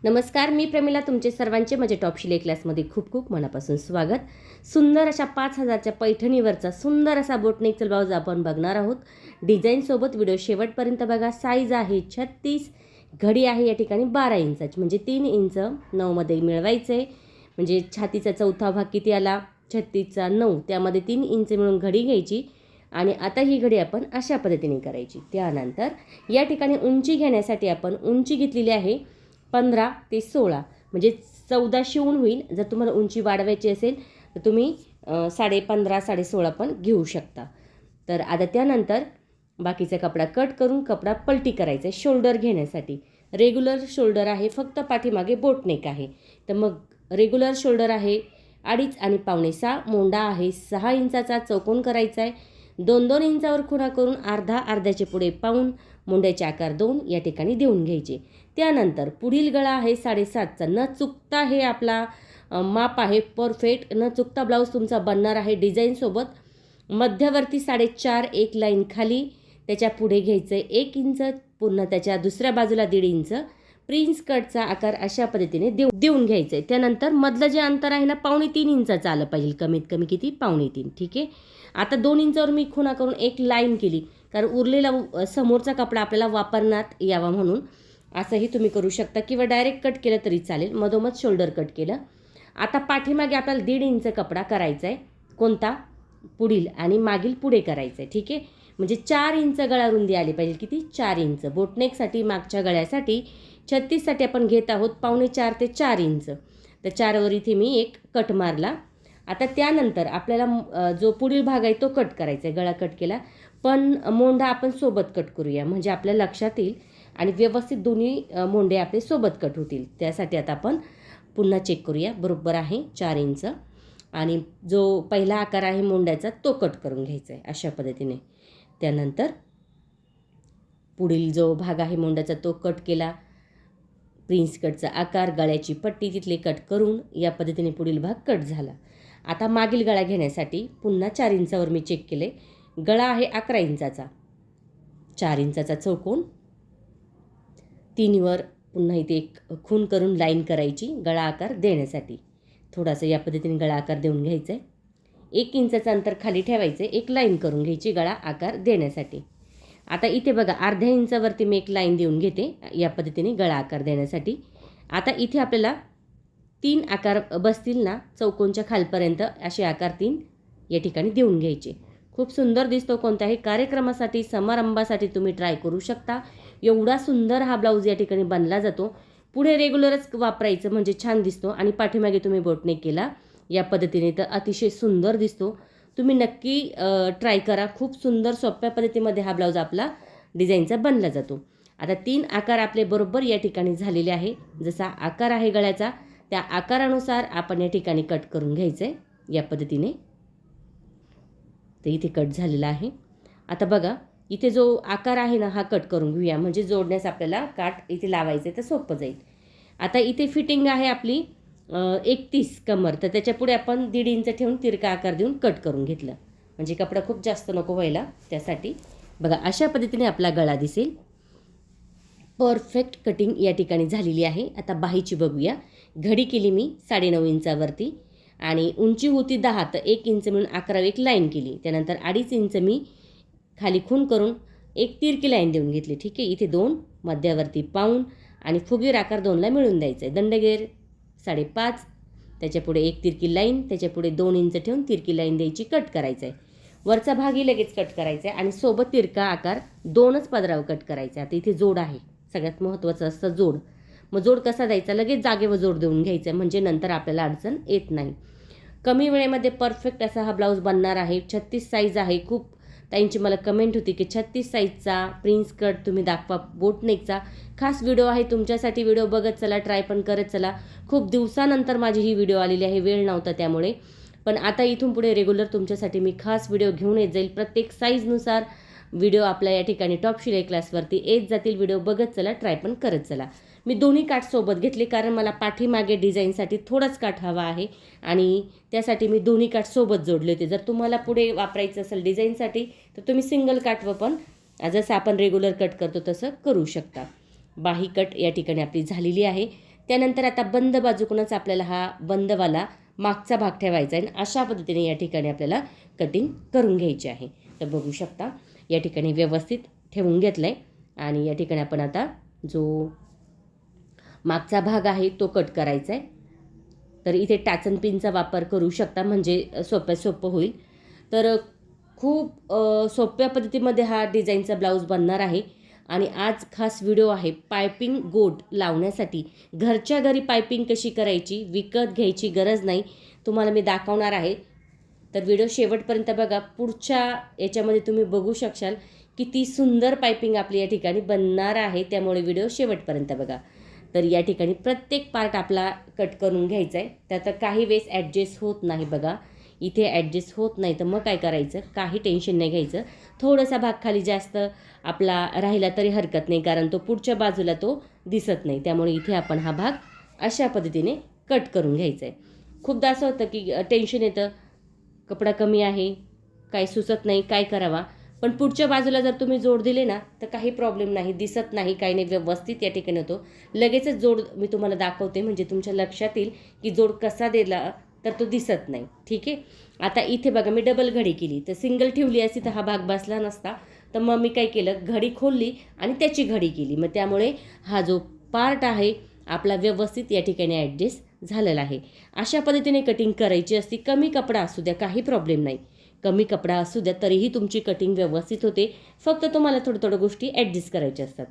नमस्कार, मी प्रमिला. तुमचे सर्वांचे माझ्या टॉप शिलाई क्लासमध्ये खूप खूप मनापासून स्वागत. सुंदर अशा 5,000च्या पैठणीवरचा सुंदर असा बोटनेकचा ब्लाऊज आपण बघणार आहोत. डिझाईनसोबत व्हिडिओ शेवटपर्यंत बघा. साईज आहे 36, घडी आहे या ठिकाणी 12 इंचाची, म्हणजे 3 इंच 9मध्ये मिळवायचं आहे. म्हणजे छातीचा चौथा भाग किती आला? 36चा 9, त्यामध्ये 3 इंच मिळून घडी घ्यायची. आणि आता ही घडी आपण अशा पद्धतीने करायची. त्यानंतर या ठिकाणी उंची घेण्यासाठी आपण उंची घेतलेली आहे 15 ते 16, म्हणजे 14 शिवून होईल. जर तुम्हाला उंची वाढवायची असेल तर तुम्ही 15.5 16.5 पण घेऊ शकता. तर आता त्यानंतर बाकीचा कपडा कट करून कपडा पलटी करायचा आहे. शोल्डर घेण्यासाठी रेग्युलर शोल्डर आहे, फक्त पाठीमागे बोटनेक आहे. तर मग रेग्युलर शोल्डर आहे 2.5 आणि 5.25. मोंडा आहे 6 इंचाचा, चौकोन करायचा आहे. 2-2 इंचावर खुणा करून अर्ध्याचे पुढे पाऊण, मोंड्याचे आकार 2 या ठिकाणी देऊन घ्यायचे. त्यानंतर पुढील गळा आहे 7.5चा. न चुकता हे आपला माप आहे परफेक्ट. न चुकता ब्लाऊज तुमचा बनणार आहे डिझाईनसोबत. मध्यवर्ती 4.5 एक लाईन खाली, त्याच्या पुढे घ्यायचं आहे 1 इंच, पुन्हा त्याच्या दुसऱ्या बाजूला 1.5 इंच. प्रिन्स कटचा आकार अशा पद्धतीने देऊन घ्यायचं आहे. त्यानंतर मधलं जे अंतर आहे ना 2.25 इंचाचं आलं पाहिजे, कमीत कमी किती? 2.25. ठीक आहे. आता 2 इंचावर मी खुणा करून एक लाईन केली, कारण उरलेला समोरचा कपडा आपल्याला वापरण्यात यावा म्हणून. असंही तुम्ही करू शकता किंवा डायरेक्ट कट केलं तरी चालेल. मधोमध शोल्डर कट केलं. आता पाठीमागे आपल्याला 1.5 इंच कपडा करायचा आहे. कोणता? पुढील आणि मागील पुढे करायचं आहे. ठीक आहे. म्हणजे 4 इंच गळा रुंदी आली पाहिजे. किती? 4 इंच. बोटनेकसाठी मागच्या गळ्यासाठी 36साठी आपण घेत आहोत 4.25 ते 4 इंच. तर 4वर इथे मी एक कट मारला. आता त्यानंतर आपल्याला जो पुढील भाग आहे तो कट करायचा आहे. गळा कट केला, पण मोंढा आपण सोबत कट करूया, म्हणजे आपल्या लक्षात येईल आणि व्यवस्थित दोन्ही मोंडे आपले सोबत कट होतील. त्यासाठी आता आपण पुन्हा चेक करूया. बरोबर आहे 4 इंच. आणि जो पहिला आकार आहे मोंड्याचा तो कट करून घ्यायचा आहे अशा पद्धतीने. त्यानंतर पुढील जो भाग आहे मोंड्याचा तो कट केला. प्रिन्स कटचा आकार, गळ्याची पट्टी तिथले कट करून या पद्धतीने पुढील भाग कट झाला. आता मागील गळा घेण्यासाठी पुन्हा 4 इंचावर मी चेक केले. गळा आहे 11 इंचाचा. 4 इंचाचा चौकोन, 3वर पुन्हा इथे एक खून करून लाईन करायची गळा आकार देण्यासाठी. थोडासा या पद्धतीने गळा आकार देऊन घ्यायचा आहे. 1 इंचाचं अंतर खाली ठेवायचं, एक लाईन करून घ्यायची गळा आकार देण्यासाठी. आता इथे बघा अर्ध्या इंचावरती मी एक लाईन देऊन घेते या पद्धतीने गळा आकार देण्यासाठी. आता इथे आपल्याला 3 आकार बसतील ना चौकोनच्या खालपर्यंत, असे आकार 3 या ठिकाणी देऊन घ्यायचे. खूप सुंदर दिसतो. कोणत्याही कार्यक्रमासाठी, समारंभासाठी तुम्ही ट्राय करू शकता. एवढा सुंदर हा ब्लाऊज या ठिकाणी बनला जातो. पुढे रेग्युलरच वापरायचं म्हणजे छान दिसतो. आणि पाठीमागे तुम्ही बोटनेक केला या पद्धतीने तर अतिशय सुंदर दिसतो. तुम्ही नक्की ट्राय करा. खूप सुंदर सोप्या पद्धतीमध्ये हा ब्लाऊज आपला डिझाईनचा बनला जातो. आता 3 आकार आपले बरोबर या ठिकाणी झालेले आहे. जसा आकार आहे गळ्याचा त्या आकारानुसार आपण या ठिकाणी कट करून घ्यायचं आहे या पद्धतीने. तर इथे कट झालेला आहे. आता बघा इथे जो आकार आहे ना हा कट करून घेऊया, म्हणजे जोडण्यास आपल्याला काठ इथे लावायचं आहे तर सोपं जाईल. आता इथे फिटिंग आहे आपली 31 कमर, तर त्याच्या पुढे आपण 1.5 इंच ठेवून तिरका आकार देऊन कट करून घेतलं, म्हणजे कपडा खूप जास्त नको व्हायला. त्यासाठी बघा अशा पद्धतीने आपला गळा दिसेल. परफेक्ट कटिंग या ठिकाणी झालेली आहे. आता बाहीची बघूया. घडी केली मी 9.5 इंचावरती आणि उंची होती 10, तर 1 इंच म्हणून 11 एक लाईन केली. त्यानंतर 2.5 इंच मी खाली खून करून एक तिरकी लाईन देऊन घेतली. ठीक आहे. इथे 2, मध्यावरती पाऊण आणि फुगीर आकार 2ला मिळून द्यायचा आहे. दंडगेर 5.5, त्याच्यापुढे एक तिरकी लाईन, त्याच्यापुढे 2 इंच ठेवून तिरकी लाईन द्यायची, कट करायचं आहे. वरचा भागही लगेच कट करायचा आहे आणि सोबत तिरका आकार 2च पदरावर कट करायचा. आता इथे जोड आहे, सगळ्यात महत्त्वाचं असतं जोड. मग जोड कसा द्यायचा? लगेच जागेवर जोड देऊन घ्यायचा, म्हणजे नंतर आपल्याला अडचण येत नाही. कमी वेळेमध्ये परफेक्ट असा हा ब्लाऊज बनणार आहे. 36 साईज आहे. खूप ताईंची मला कमेंट होती की 36 साईजचा प्रिन्स कट तुम्ही दाखवा बोटनेकचा. खास व्हिडिओ आहे तुमच्यासाठी. व्हिडिओ बघत चला, ट्राय पण करत चला. खूप दिवसानंतर माझी ही व्हिडिओ आलेली आहे, वेळ नव्हता त्यामुळे. पण आता इथून पुढे रेग्युलर तुमच्यासाठी मी खास व्हिडिओ घेऊन येत जाईल. प्रत्येक साईजनुसार व्हिडिओ आपल्या या ठिकाणी टॉप शिलाई क्लासवरती येत जातील. व्हिडिओ बघत चला, ट्राय पण करत चला. मी दोन्ही काठ सोबत घेतले, कारण मला पाठीमागे डिझाईनसाठी थोडाच काठ हवा आहे आणि त्यासाठी मी दोन्ही काठ सोबत जोडले होते. जर तुम्हाला पुढे वापरायचं असेल डिझाईनसाठी तर तुम्ही सिंगल काठवर पण जसं आपण रेग्युलर कट करतो तसं करू शकता. बाही कट या ठिकाणी आपली झालेली आहे. त्यानंतर आता बंद बाजूकडूनच आपल्याला हा बंदवाला मागचा भाग ठेवायचा आहे आणि अशा पद्धतीने या ठिकाणी आपल्याला कटिंग करून घ्यायची आहे. तर बघू शकता या ठिकाणी व्यवस्थित ठेवून घेतलं आहे आणि या ठिकाणी आपण आता जो मागचा भाग आहे तो कट करायचा आहे. तर इथे टाचन पिनचा वापर करू शकता म्हणजे सोपं होईल. तर खूप सोप्या पद्धतीमध्ये हा डिझाईनचा ब्लाऊज बनणार आहे आणि आज खास व्हिडिओ आहे पायपिंग गोट लावण्यासाठी. घरच्या घरी पायपिंग कशी करायची, विकत घ्यायची गरज नाही, तुम्हाला मी दाखवणार आहे. तर व्हिडिओ शेवटपर्यंत बघा. पुढच्या याच्यामध्ये तुम्ही बघू शकशाल किती सुंदर पायपिंग आपली या ठिकाणी बनणार आहे, त्यामुळे व्हिडिओ शेवटपर्यंत बघा. तर या ठिकाणी प्रत्येक पार्ट आपला कट करून घ्यायचा आहे. त्यात काही वेळेस ॲडजस्ट होत नाही बघा, इथे ॲडजस्ट होत नाही तर मग काय करायचं, काही टेन्शन नाही घ्यायचं. थोडासा भाग खाली जास्त आपला राहिला तरी हरकत नाही, कारण तो पुढच्या बाजूला तो दिसत नाही, त्यामुळे इथे आपण हा भाग अशा पद्धतीने कट करून घ्यायचा आहे. खूपदा असं होतं की टेन्शन येतं, कपडा कमी आहे, काय सुचत नाही, काय करावा. पण पुढच्या बाजूला जर तुम्ही जोड दिले ना तर काही प्रॉब्लेम नाही, दिसत नाही, काही नाही, व्यवस्थित या ठिकाणी होतो. लगेचच जोड मी तुम्हाला दाखवते म्हणजे तुमच्या लक्षात येईल की जोड कसा दिला तर तो दिसत नाही. ठीक आहे. आता इथे बघा मी डबल घडी केली, तर सिंगल ठेवली असती तर हा भाग बसला नसता. तर मग मी काय केलं, घडी खोलली आणि त्याची घडी केली. मग त्यामुळे हा जो पार्ट आहे आपला व्यवस्थित या ठिकाणी ॲडजस्ट झालेला आहे. अशा पद्धतीने कटिंग करायची असती. कमी कपडा असू द्या, काही प्रॉब्लेम नाही. कमी कपडा असू द्या तरीही तुमची कटिंग व्यवस्थित होते. फक्त तुम्हाला थोड्या गोष्टी ॲडजस्ट करायच्या असतात.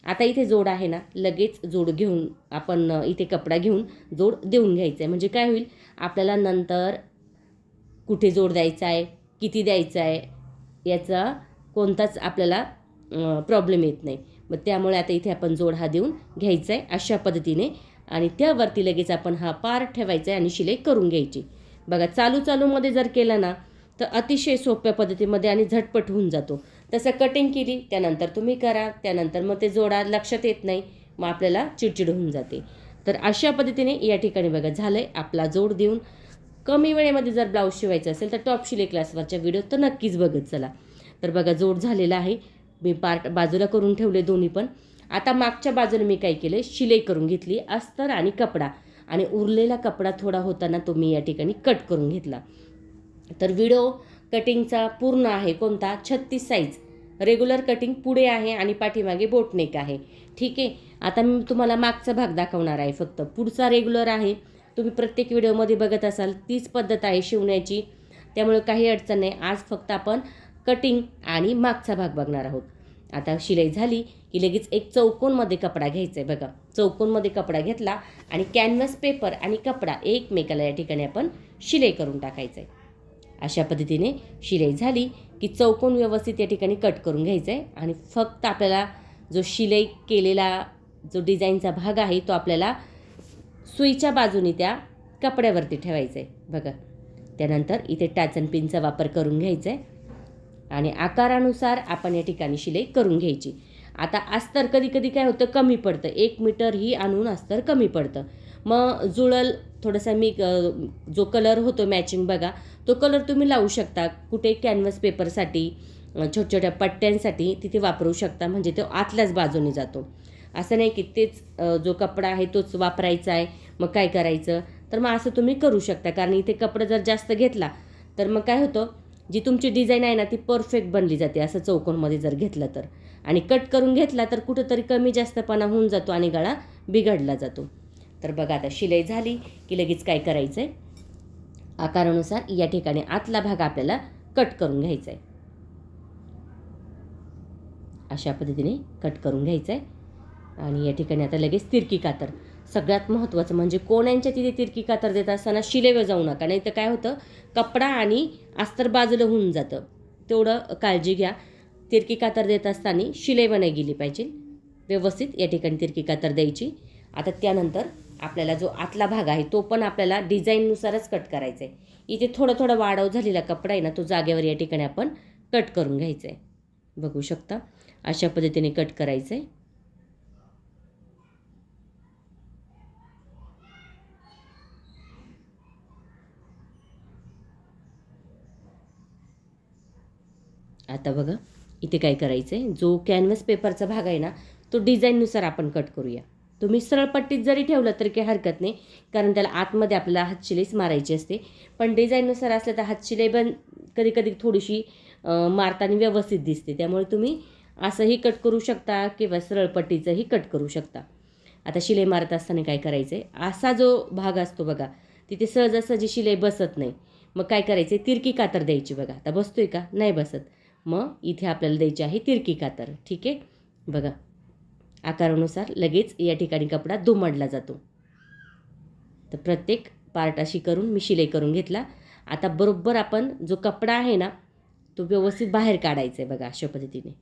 आता इथे जोड आहे ना, लगेच जोड घेऊन आपण इथे कपडा घेऊन जोड देऊन घ्यायचा आहे. म्हणजे काय होईल, आपल्याला नंतर कुठे जोड द्यायचा आहे, किती द्यायचा आहे, याचा कोणताच आपल्याला प्रॉब्लेम येत नाही. मग त्यामुळे आता इथे आपण जोड हा देऊन घ्यायचा आहे अशा पद्धतीने आणि त्यावरती लगेच आपण हा पार्ट ठेवायचा आहे आणि शिलाई करून घ्यायची. बघा चालूमध्ये जर केलं ना तर अतिशय सोप्या पद्धतीमध्ये आणि झटपट होऊन जातो. तसं कटिंग केली त्यानंतर तुम्ही करा, त्यानंतर मग ते जोडा लक्षात येत नाही, मग आपल्याला चिडचिड होऊन जाते. तर अशा पद्धतीने या ठिकाणी बघा झालं आहे. आपला जोड देऊन कमी वेळेमध्ये जर ब्लाऊज शिवायचा असेल तर टॉप शिलाई क्लासवरच्या व्हिडिओ तर नक्कीच बघत चला. तर बघा जोड झालेला आहे. मी पार्ट बाजूला करून ठेवले दोन्ही पण. आता मागच्या बाजूने मी काय केले, शिलाई करून घेतली, अस्तर आणि कपडा, आणि उरलेला कपडा थोडा होता ना तो मी या ठिकाणी कट करून घेतला. तर व्हिडिओ कटिंगचा पूर्ण आहे कोणता, 36 साईज. रेग्युलर कटिंग पुढे आहे आणि पाठीमागे बोटनेक आहे. ठीक आहे. आता मी तुम्हाला मागचा भाग दाखवणार आहे, फक्त पुढचा रेग्युलर आहे. तुम्ही प्रत्येक व्हिडिओमध्ये बघत असाल तीच पद्धत आहे शिवण्याची, त्यामुळे काही अडचण नाही. आज फक्त आपण कटिंग आणि मागचा भाग बघणार आहोत. आता शिलाई झाली की लगेच एक चौकोनमध्ये कपडा घ्यायचा आहे बघा. चौकोनमध्ये कपडा घेतला आणि कॅनव्हास पेपर आणि कपडा एकमेकाला या ठिकाणी आपण शिलाई करून टाकायचं आहे. अशा पद्धतीने शिलाई झाली की चौकोन व्यवस्थित या ठिकाणी कट करून घ्यायचं आहे आणि फक्त आपल्याला जो शिलाई केलेला जो डिझाईनचा भाग आहे तो आपल्याला सुईच्या बाजूने त्या कपड्यावरती ठेवायचं आहे बघा. त्यानंतर इथे टाचन पिनचा वापर करून घ्यायचा आहे आणि आकारानुसार आपण या ठिकाणी शिलाई करून घ्यायची. आता अस्तर कधी कधी काय होतं, कमी पडतं, 1 मीटर ही आणून अस्तर कमी पडतं. मग जुळल थोडासा मी जो कलर होतो मॅचिंग बघा, तो कलर तुम्ही लावू शकता. कुठे कॅनव्हास पेपरसाठी, छोट्या पट्ट्यांसाठी तिथे वापरू शकता, म्हणजे तो आतल्याच बाजूने जातो. असं नाही की तेच जो कपडा आहे तोच वापरायचा आहे मग काय करायचं, तर मग असं तुम्ही करू शकता. कारण इथे कपडा जर जास्त घेतला तर मग काय होतं, जी तुमची डिझाईन आहे ना ती परफेक्ट बनली जाते असं चौकोनमध्ये जर घेतलं तर. आणि कट करून घेतला तर कुठंतरी कमी जास्तपणा होऊन जातो आणि गळा बिघडला जातो. तर बघा आता शिलाई झाली की लगेच काय करायचं आहे, आकारानुसार या ठिकाणी आतला भाग आपल्याला कट करून घ्यायचा आहे. अशा पद्धतीने कट करून घ्यायचं आहे. आणि या ठिकाणी आता लगेच तिरकी कातर. सगळ्यात महत्त्वाचं म्हणजे कोण्यांच्या तिथे तिरकी कातर देत असताना शिलेवर जाऊ नका, नाही तर काय होतं, कपडा आणि अस्तर बाजूला होऊन जातं. तेवढं काळजी घ्या. तिरकी कातर देत असताना शिलेवर नाही गेली पाहिजे, व्यवस्थित या ठिकाणी तिरकी कातर द्यायची. आता त्यानंतर आपल्याला जो आतला भाग आहे तो पण आपल्याला डिझाईननुसारच कट करायचा आहे. इथे थोडा वाढव झालेला कपडा आहे ना तो जागेवर या ठिकाणी आपण कट करून घ्यायचा आहे. बघू शकता अशा पद्धतीने कट करायचं आहे. आता बघा इथे काय करायचं आहे, जो कॅनव्हास पेपरचा भाग आहे ना तो डिझाईननुसार आपण कट करूया. तुम्ही सरळ पट्टीत जरी ठेवलं तरी काही हरकत नाही, कारण त्याला आतमध्ये आपल्याला हातशिलाईच मारायची असते. पण डिझाईननुसार असलं तर हातशिलाई पण कधी कधी थोडीशी मारताना व्यवस्थित दिसते. त्यामुळे तुम्ही असंही कट करू शकता किंवा सरळ पट्टीचंही कट करू शकता. आता शिलाई मारत असताना काय करायचं आहे, असा जो भाग असतो बघा, तिथे सहजासहजी शिलाई बसत नाही. मग काय करायचं, तिरकी कातर द्यायची बघा. आता बसतोय का, नाही बसत. मग इथे आपल्याला द्यायची आहे तिरकी कातर. ठीक आहे, बघा आकारानुसार लगेच या ठिकाणी कपडा दुमडला जातो. तर प्रत्येक पार्ट अशी करून मी शिलाई करून घेतला. आता बरोबर आपण जो कपडा आहे ना तो व्यवस्थित बाहेर काढायचा आहे बघा. अशा पद्धतीने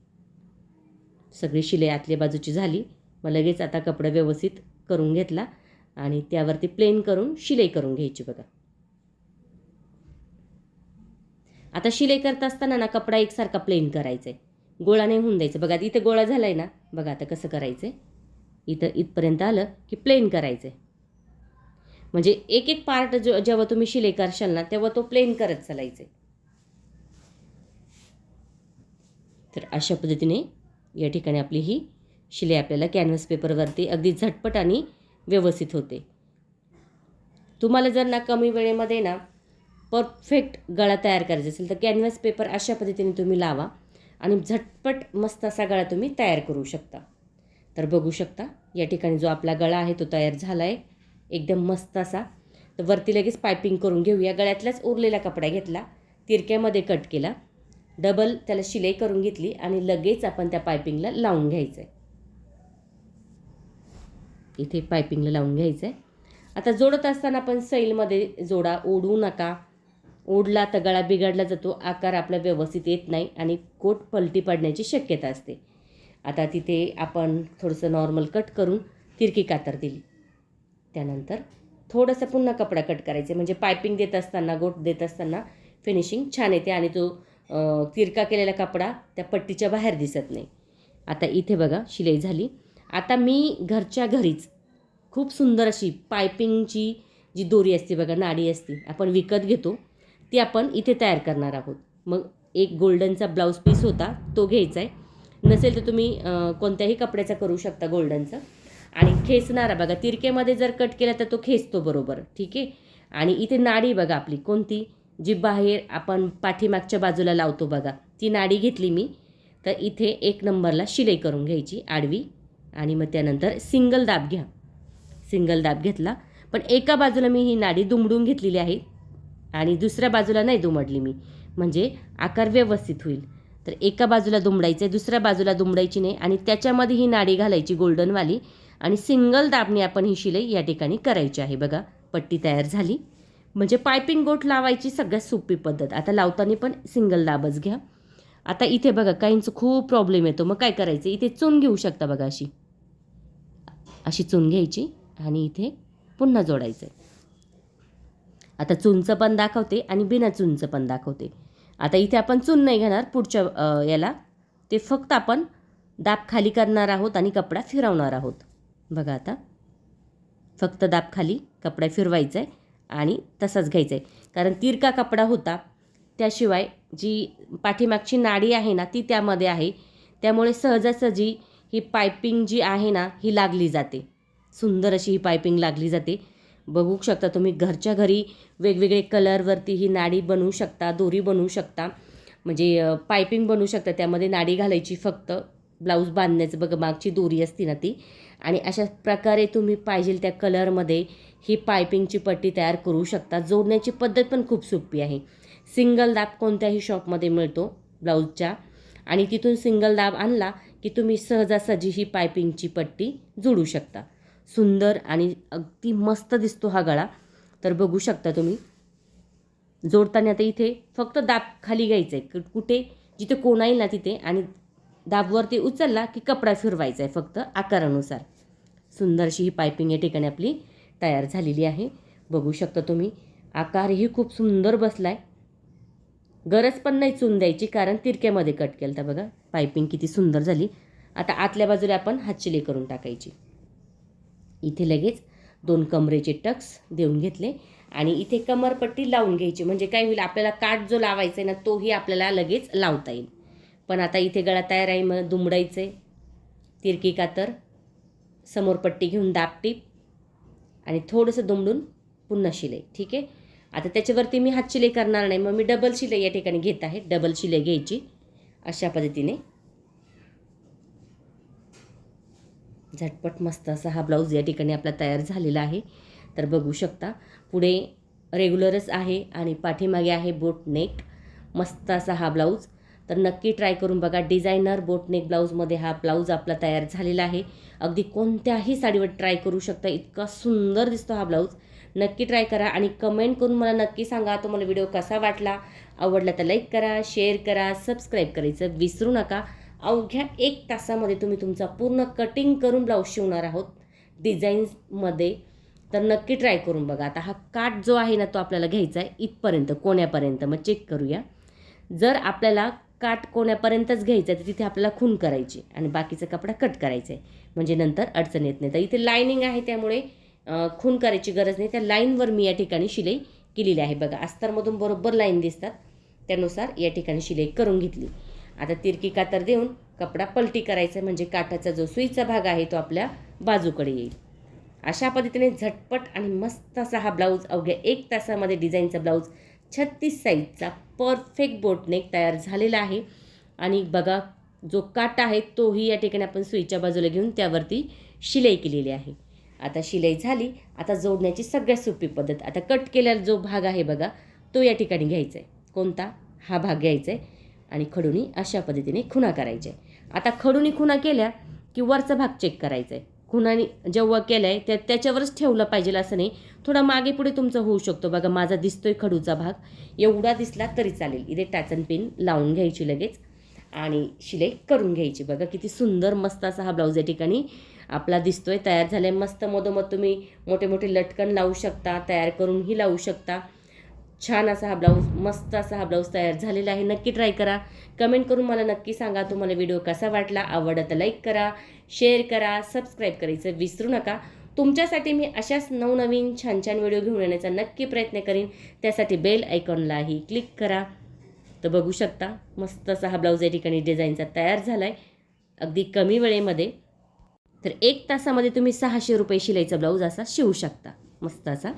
सगळी शिलाई आतल्या बाजूची झाली. मग लगेच आता कपडा व्यवस्थित करून घेतला आणि त्यावरती प्लेन करून शिलाई करून घ्यायची बघा. आता शिलाई करत असताना ना कपडा एकसारखा प्लेन करायचा आहे, गोळा नाही होऊन द्यायचं. बघा इथे गोळा झाला आहे ना, बघा आता कसं करायचं आहे, इथं इथपर्यंत आलं की प्लेन करायचं आहे. म्हणजे एक एक पार्ट जेव्हा तुम्ही शिलाई करशाल ना तेव्हा तो प्लेन करत चालायचं आहे. तर अशा पद्धतीने या ठिकाणी आपली ही शिलाई आपल्याला कॅनव्हास पेपरवरती अगदी झटपट आणि व्यवस्थित होते. तुम्हाला जर ना कमी वेळेमध्ये ना परफेक्ट गळा तयार करायचा असेल तर कॅनव्हास पेपर अशा पद्धतीने तुम्ही लावा आणि झटपट मस्त असा गळा तुम्ही तयार करू शकता. तर बघू शकता या ठिकाणी जो आपला गळा आहे तो तयार झाला आहे एकदम मस्त असा. तर वरती लगेच पायपिंग करून घेऊया. गळ्यातलाच उरलेला कपडा घेतला, तिरक्यामध्ये कट केला, डबल त्याला शिलाई करून घेतली आणि लगेच आपण त्या पायपिंगला लावून घ्यायचं आहे. इथे पायपिंगला लावून घ्यायचं आहे. आता जोडत असताना आपण सैलमध्ये जोडा, ओढू नका. ओढला तर गळा बिघडला जातो, आकार आपला व्यवस्थित येत नाही आणि कोट पलटी पडण्याची शक्यता असते. आता तिथे आपण थोडंसं नॉर्मल कट करून तिरकी कातर दिली. त्यानंतर थोडंसं पुन्हा कपडा कट करायचे, म्हणजे पायपिंग देत असताना गोट देत असताना फिनिशिंग छान येते आणि तो तिरका केलेला कपडा त्या पट्टीच्या बाहेर दिसत नाही. आता इथे बघा शिलाई झाली. आता मी घरच्या घरीच खूप सुंदर अशी पायपिंगची जी दोरी असते बघा, नाडी असते, आपण विकत घेतो, ती आपण इथे तयार करणार आहोत. मग एक गोल्डनचा ब्लाऊज पीस होता तो घ्यायचा आहे, नसेल तर तुम्ही कोणत्याही कपड्याचा करू शकता गोल्डनचा. आणि खेचणारा बघा, तिरकेमध्ये जर कट केला तर तो खेचतो बरोबर. ठीक आहे. आणि इथे नाडी बघा आपली कोणती, जी बाहेर आपण पाठीमागच्या बाजूला लावतो बघा, ती नाडी घेतली मी. तर इथे 1 नंबरला शिलाई करून घ्यायची आडवी आणि मग त्यानंतर सिंगल दाब घ्या. सिंगल दाब घेतला, पण एका बाजूला मी ही नाडी दुमडून घेतलेली आहे आणि दुसऱ्या बाजूला नाही दुमडली मी, म्हणजे आकार व्यवस्थित होईल. तर एका बाजूला दुमडायचं आहे, दुसऱ्या बाजूला दुमडायची नाही आणि त्याच्यामध्ये ही नाडी घालायची गोल्डनवाली आणि सिंगल दाबने आपण ही शिलाई या ठिकाणी करायची आहे. बघा पट्टी तयार झाली. म्हणजे पायपिंग गोट लावायची सगळ्यात सोपी पद्धत. आता लावताना पण सिंगल दाबच घ्या. आता इथे बघा काहींचं खूप प्रॉब्लेम येतो, मग काय करायचं, इथे चून घेऊ शकता बघा, अशी अशी चून घ्यायची आणि इथे पुन्हा जोडायचं आहे. आता चूनचं पण दाखवते आणि बिना चूनचं पण दाखवते. आता इथे आपण चून नाही घेणार, पुढच्या याला ते फक्त आपण दाब खाली करणार आहोत आणि कपडा फिरवणार आहोत. बघा आता फक्त दाब खाली कपडा फिरवायचा आहे आणि तसाच घ्यायचा आहे, कारण तिरका कपडा होता, त्याशिवाय जी पाठीमागची नाडी आहे ना ती त्यामध्ये आहे, त्यामुळे सहजासहजी ही पायपिंग जी आहे ना ही लागली जाते. सुंदर अशी ही पायपिंग लागली जाते. बघू शकता तुम्ही घरच्या घरी वेगवेगळे कलरवरती ही नाडी बनवू शकता, दोरी बनवू शकता, म्हणजे पायपिंग बनवू शकता. त्यामध्ये नाडी घालायची, फक्त ब्लाऊज बांधण्याचं बघा मागची दोरी असते ना ती, आणि अशा प्रकारे तुम्ही पाहिजे त्या कलरमध्ये ही पायपिंगची पट्टी तयार करू शकता. जोडण्याची पद्धत पण खूप सोपी आहे. सिंगल दाब कोणत्याही शॉपमध्ये मिळतो ब्लाऊजच्या, आणि तिथून सिंगल दाब आणला की तुम्ही सहजासहजी ही पायपिंगची पट्टी जोडू शकता. सुंदर आणि अगदी मस्त दिसतो हा गळा. तर बघू शकता तुम्ही जोडताना. आता इथे फक्त दाब खाली घ्यायचं आहे, कुठे जिथे कोणा येईल ना तिथे, आणि दाबवरती उचलला की कपडा फिरवायचा आहे फक्त आकारानुसार. सुंदर अशी ही पायपिंग या ठिकाणी आपली तयार झालेली आहे. बघू शकता तुम्ही आकारही खूप सुंदर बसला आहे. गरज पण नाही चून द्यायची, कारण तिरक्यामध्ये कट केलं. तर बघा पायपिंग किती सुंदर झाली. आता आतल्या बाजूला आपण हातशिलाई करून टाकायची. इथे लगेच 2 कमरेचे टक्स देऊन घेतले आणि इथे कमरपट्टी लावून घ्यायची, म्हणजे काय होईल, आपल्याला काठ जो लावायचा आहे ना तोही आपल्याला लगेच लावता येईल. पण आता इथे गळा तयार आहे, मग दुमडायचं आहे, तिरकी कातर समोर पट्टी घेऊन दाबटीप आणि थोडंसं दुमडून पुन्हा शिलाई. ठीक आहे. आता त्याच्यावरती मी हात शिलाई करणार नाही, मग मी डबल शिलाई या ठिकाणी घेत आहे. डबल शिलाई घ्यायची अशा पद्धतीने. झटपट मस्त असा हा ब्लाऊज या ठिकाणी आपला तयार झालेला आहे. तर बघू शकता पुढे रेग्युलरच आहे आणि पाठीमागे आहे बोटनेक. मस्त असा हा ब्लाऊज. तर नक्की ट्राय करून बघा. डिझायनर बोटनेक ब्लाऊजमध्ये हा ब्लाऊज आपला तयार झालेला आहे. अगदी कोणत्याही साडीवर ट्राय करू शकता. इतका सुंदर दिसतो हा ब्लाऊज. नक्की ट्राय करा आणि कमेंट करून मला नक्की सांगा तुम्हाला व्हिडिओ कसा वाटला. आवडला तर लाईक करा, शेअर करा, सबस्क्राईब करायचं विसरू नका. अवघ्या 1 तासामध्ये तुम्ही तुमचा पूर्ण कटिंग करून ब्लाऊज शिवणार आहोत डिझाईन्समध्ये. तर नक्की ट्राय करून बघा. आता हा काठ जो आहे ना तो आपल्याला घ्यायचा आहे इथपर्यंत, कोण्यापर्यंत. मग चेक करूया. जर आपल्याला काठ कोण्यापर्यंतच घ्यायचं आहे तर तिथे आपल्याला खून करायची आणि बाकीचा कपडा कट करायचा आहे, म्हणजे नंतर अडचण येत नाही. तर इथे लाईनिंग आहे त्यामुळे खून करायची गरज नाही. त्या लाईनवर मी या ठिकाणी शिलाई केलेली आहे. बघा अस्तरमधून बरोबर लाईन दिसतात, त्यानुसार या ठिकाणी शिलाई करून घेतली. आता तिरकी कातर देऊन कपडा पलटी करायचा, म्हणजे काठाचा जो सुईचा भाग आहे तो आपल्या बाजूकडे येईल. अशा पद्धतीने झटपट आणि मस्त असा हा ब्लाऊज अवघ्या 1 तासामध्ये डिझाईनचा ब्लाऊज 36 साईजचा परफेक्ट बोटनेक तयार झालेला आहे. आणि बघा जो काठ आहे तोही या ठिकाणी आपण सुईच्या बाजूला घेऊन त्यावरती शिलाई केलेली आहे. आता शिलाई झाली. आता जोडण्याची सगळ्यात सोपी पद्धत. आता कट केलेला जो भाग आहे बघा तो या ठिकाणी घ्यायचा आहे. कोणता? हा भाग घ्यायचा आहे आणि खडूनी अशा पद्धतीने खुणा करायच्या आहे. आता खडूनी खुणा केल्या की वरचा भाग चेक करायचा आहे. खुणाने जेव्हा केलं आहे त्याच्यावरच ठेवलं पाहिजे असं नाही, थोडा मागे पुढे तुमचं होऊ शकतो. बघा माझा दिसतोय खडूचा भाग, एवढा दिसला तरी चालेल. इथे टाचन पिन लावून घ्यायची लगेच आणि शिलाई करून घ्यायची. बघा किती सुंदर मस्त असा हा ब्लाऊज या ठिकाणी आपला दिसतोय तयार झाला आहे. मस्त मधोमध तुम्ही मोठे मोठे लटकन लावू शकता, तयार करूनही लावू शकता. छान असा हा ब्लाऊज, मस्त असा हा ब्लाऊज तयार झालेला आहे. नक्की ट्राय करा. कमेंट करून मला नक्की सांगा तुम्हाला व्हिडिओ कसा वाटला. आवडला तर लाईक करा, शेअर करा, सबस्क्राईब करायचं विसरू नका. तुमच्यासाठी मी अशाच नवनवीन छान छान व्हिडिओ घेऊन येण्याचा नक्की प्रयत्न करीन. त्यासाठी बेल आयकॉनलाही क्लिक करा. तर बघू शकता मस्त असा हा ब्लाऊज या ठिकाणी डिझाईनचा तयार झाला आहे अगदी कमी वेळेमध्ये. तर 1 तासामध्ये तुम्ही 600 रुपये शिलाईचा ब्लाऊज असा शिवू शकता मस्त असा.